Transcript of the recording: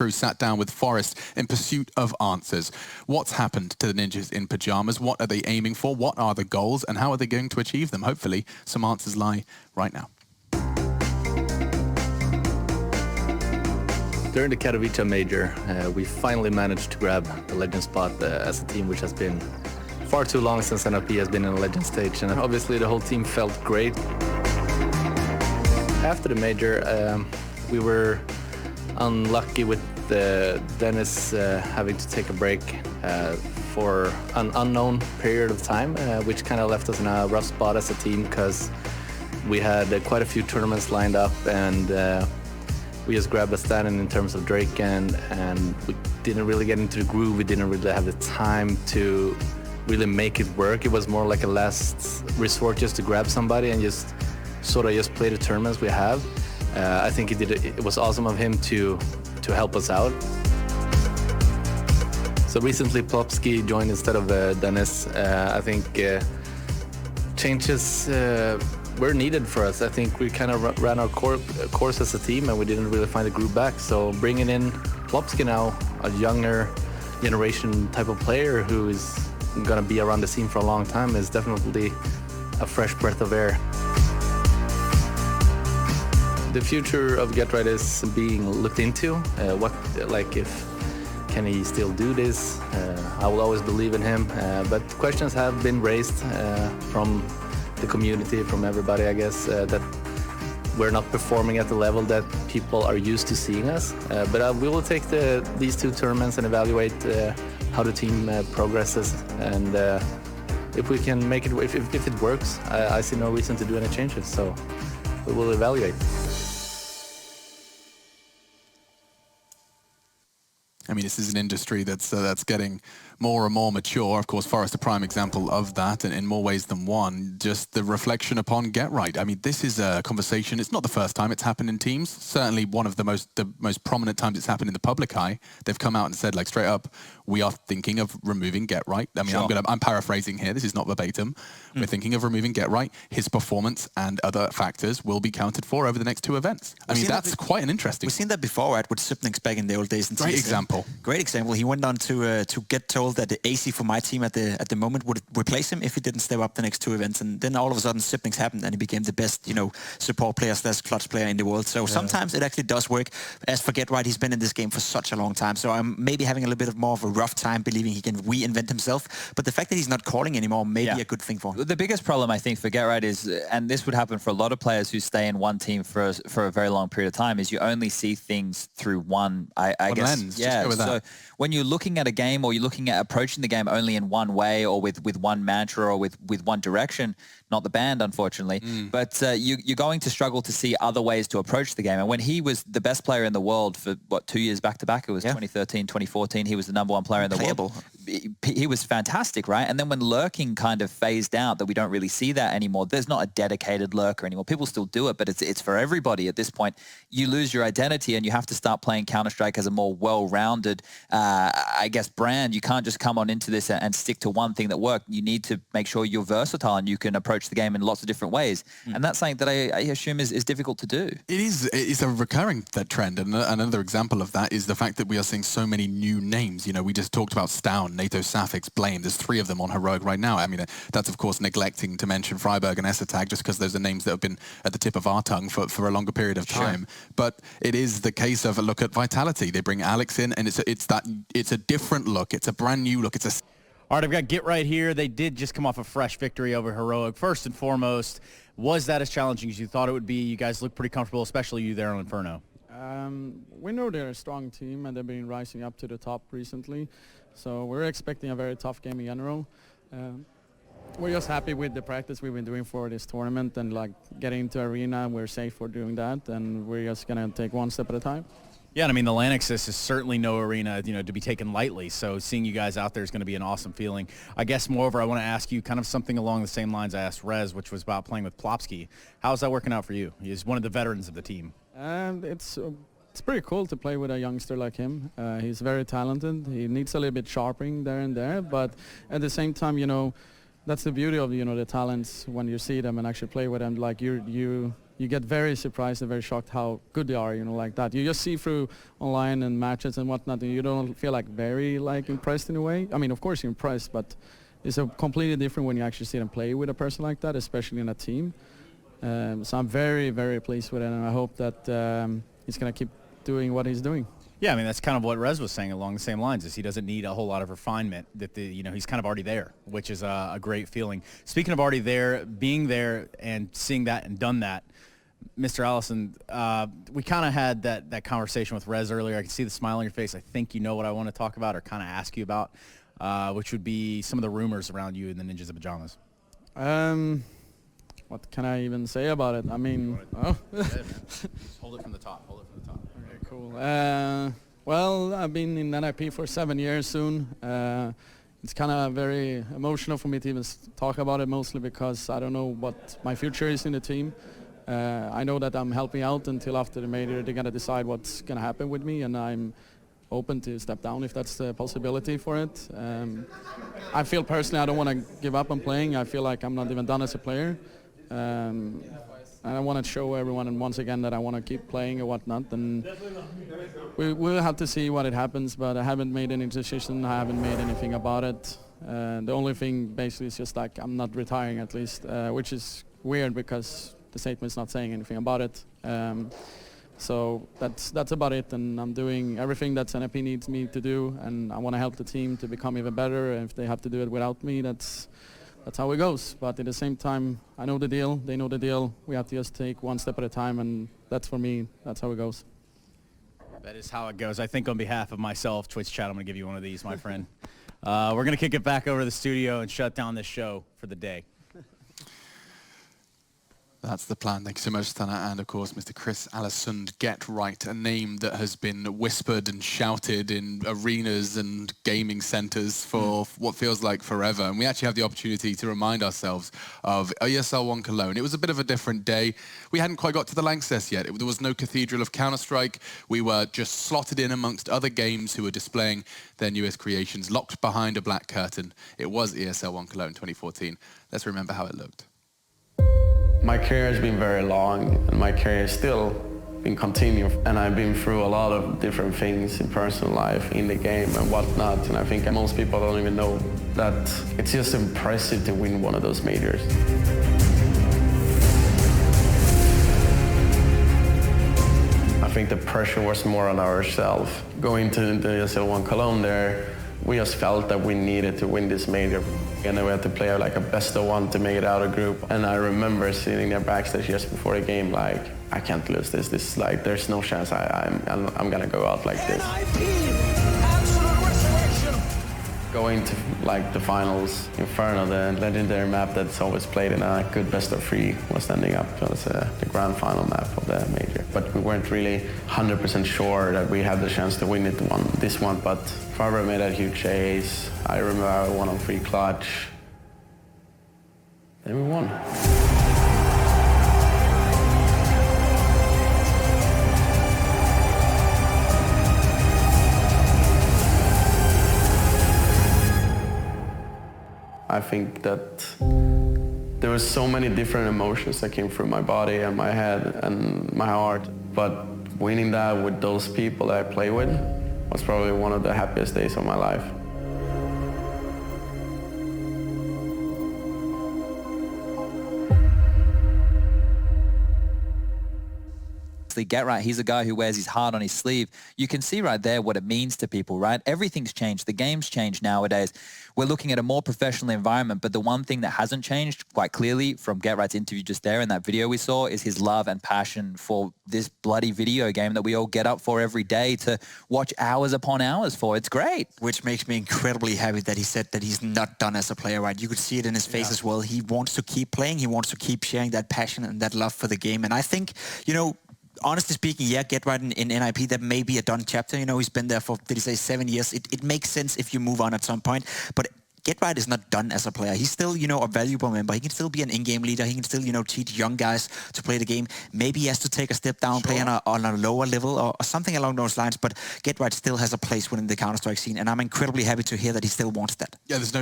Crew sat down with Forest in pursuit of answers. What's happened to the Ninjas in Pyjamas? What are they aiming for? What are the goals? And how are they going to achieve them? Hopefully, some answers lie right now. During the Katowice Major, we finally managed to grab the Legend spot as a team, which has been far too long since NLP has been in a Legend stage. And obviously the whole team felt great. After the Major, we were unlucky with Dennis having to take a break for an unknown period of time, which kind of left us in a rough spot as a team because we had quite a few tournaments lined up, and we just grabbed a stand-in terms of Drake, and we didn't really get into the groove. We didn't really have the time to really make it work. It was more like a last resort just to grab somebody and just sort of just play the tournaments we have. I think it was awesome of him to help us out. So recently Plopski joined instead of Dennis. I think changes were needed for us. I think we kind of ran our course as a team and we didn't really find the groove back. So bringing in Plopski now, a younger generation type of player who is going to be around the scene for a long time, is definitely a fresh breath of air. The future of Get Right is being looked into. Can he still do this? I will always believe in him, but questions have been raised from the community, from everybody, I guess, that we're not performing at the level that people are used to seeing us. But we will take these two tournaments and evaluate how the team progresses, and if we can make it, if it works, I see no reason to do any changes. So we will evaluate. I mean, this is an industry that's getting more and more mature. Of course, Forest a prime example of that, and in more ways than one. Just the reflection upon Get Right. I mean, this is a conversation. It's not the first time it's happened in teams. Certainly one of the most prominent times it's happened in the public eye. They've come out and said, like, straight up, we are thinking of removing Get Right. I mean, sure. I'm paraphrasing here. This is not verbatim. We're thinking of removing Get Right. His performance and other factors will be counted for over the next two events. I mean, that's quite an interesting. We've seen that before, right, with Sipnix back in the old days. Great example. Great example. He went on to get told that the AC for my team at the moment would replace him if he didn't step up the next two events, and then all of a sudden Sipnix happened and he became the best, support player / clutch player in the world. So sometimes it actually does work. As for Get Right, he's been in this game for such a long time, so I'm maybe having a little bit of more of a rough time believing he can reinvent himself. But the fact that he's not calling anymore may be a good thing for him. The biggest problem I think for Get Right is, and this would happen for a lot of players who stay in one team for a very long period of time, is you only see things through one lens. Yeah. So when you're looking at a game, or you're looking at approaching the game only in one way, or with one mantra, or with one direction, not the band, unfortunately, but you're going to struggle to see other ways to approach the game. And when he was the best player in the world for, 2 years back-to-back, it was 2013, 2014, he was the #1 player in the world. He was fantastic, right? And then when lurking kind of phased out, that we don't really see that anymore, there's not a dedicated lurker anymore. People still do it, but it's for everybody at this point. You lose your identity and you have to start playing Counter-Strike as a more well-rounded, brand. You can't just come on into this and stick to one thing that worked. You need to make sure you're versatile and you can approach the game in lots of different ways. And that's something that I assume is difficult to do. It's a recurring trend, and another example of that is the fact that we are seeing so many new names. We just talked about Stown, NATO Safix, Blame. There's 3 of them on Heroic right now. I mean, that's of course neglecting to mention Freiburg and Essetag, just because those are names that have been at the tip of our tongue for a longer period of time. Sure. But it is the case of a look at Vitality. They bring Alex in, and it's a different look. It's a brand new look. All right, I've got Get Right here. They did just come off a fresh victory over Heroic. First and foremost, was that as challenging as you thought it would be? You guys look pretty comfortable, especially you there on Inferno. We know they're a strong team, and they've been rising up to the top recently. So we're expecting a very tough game in general. We're just happy with the practice we've been doing for this tournament, and getting into arena, we're safe for doing that, and we're just going to take one step at a time. Yeah, and I mean, the Lanexus is certainly no arena, to be taken lightly. So seeing you guys out there is going to be an awesome feeling. I guess, moreover, I want to ask you kind of something along the same lines I asked Rez, which was about playing with Plopski. How's that working out for you? He's one of the veterans of the team. And it's pretty cool to play with a youngster like him. He's very talented. He needs a little bit sharpening there and there, but at the same time, that's the beauty of the talents when you see them and actually play with them. Like you you get very surprised and very shocked how good they are, you know, like that. You just see through online and matches and whatnot, and you don't feel like very like impressed in a way. I mean, of course you're impressed, but it's a completely different when you actually sit and play with a person like that, especially in a team. So I'm very, very pleased with it, and I hope that he's going to keep doing what he's doing. Yeah, I mean, that's kind of what Rez was saying along the same lines, is he doesn't need a whole lot of refinement, that he's kind of already there, which is a great feeling. Speaking of already there, being there and seeing that and done that, Mr. Allison, we kind of had that conversation with Rez earlier. I can see the smile on your face. I think you know what I want to talk about or kind of ask you about, which would be some of the rumors around you in the Ninjas of Pajamas. What can I even say about it? I mean, Just hold it from the top. Okay, cool. Well, I've been in NIP for 7 years soon. It's kind of very emotional for me to even talk about it, mostly because I don't know what my future is in the team. I know that I'm helping out until after the major. They're going to decide what's going to happen with me, and I'm open to step down if that's the possibility for it. I feel personally I don't want to give up on playing. I feel like I'm not even done as a player. And I want to show everyone, and once again, that I want to keep playing or whatnot. And we'll have to see what it happens, but I haven't made any decision. I haven't made anything about it. The only thing basically is just like I'm not retiring, at least, which is weird because the statement's not saying anything about it. So that's about it, and I'm doing everything that NIP needs me to do, and I want to help the team to become even better. And if they have to do it without me, that's how it goes. But at the same time, I know the deal. They know the deal. We have to just take one step at a time, and that's for me. That's how it goes. That is how it goes. I think on behalf of myself, Twitch chat, I'm going to give you one of these, my friend. We're going to kick it back over to the studio and shut down this show for the day. That's the plan. Thank you so much, Tana. And of course, Mr. Chris Allesund, Get Right, a name that has been whispered and shouted in arenas and gaming centers for what feels like forever. And we actually have the opportunity to remind ourselves of ESL One Cologne. It was a bit of a different day. We hadn't quite got to the Lanxess yet. There was no Cathedral of Counter-Strike. We were just slotted in amongst other games who were displaying their newest creations, locked behind a black curtain. It was ESL One Cologne 2014. Let's remember how it looked. My career has been very long, and my career has still been continuing. And I've been through a lot of different things in personal life, in the game and whatnot. And I think most people don't even know that it's just impressive to win one of those majors. I think the pressure was more on ourselves. Going to the ESL One Cologne there, we just felt that we needed to win this major. And then we had to play like a best of one to make it out of group. And I remember sitting there backstage just before the game, like, I can't lose this. This is like, there's no chance I'm gonna go out like this. Going to like the finals, Inferno, the legendary map that's always played in a good best of three, was ending up as the grand final map of the major. But we weren't really 100% sure that we had the chance to win this one. But Farber made a huge ace. I remember I won on free clutch. Then we won. I think that there were so many different emotions that came through my body and my head and my heart. But winning that with those people that I play with was probably one of the happiest days of my life. Get Right, he's a guy who wears his heart on his sleeve. You can see right there what it means to people, right? Everything's changed. The game's changed nowadays. We're looking at a more professional environment, but the one thing that hasn't changed quite clearly from Get Right's interview just there in that video we saw is his love and passion for this bloody video game that we all get up for every day to watch hours upon hours for. It's great. Which makes me incredibly happy that he said that he's not done as a player, right? You could see it in his face as well. He wants to keep playing. He wants to keep sharing that passion and that love for the game. And I think, you know, honestly speaking, yeah, Get Right in NIP, that may be a done chapter. You know, he's been there for, did he say 7 years? It makes sense if you move on at some point. But Get Right is not done as a player. He's still, you know, a valuable member. He can still be an in-game leader. He can still, you know, teach young guys to play the game. Maybe he has to take a step down, play on a lower level or something along those lines. But Get Right still has a place within the Counter-Strike scene. And I'm incredibly happy to hear that he still wants that. Yeah, there's no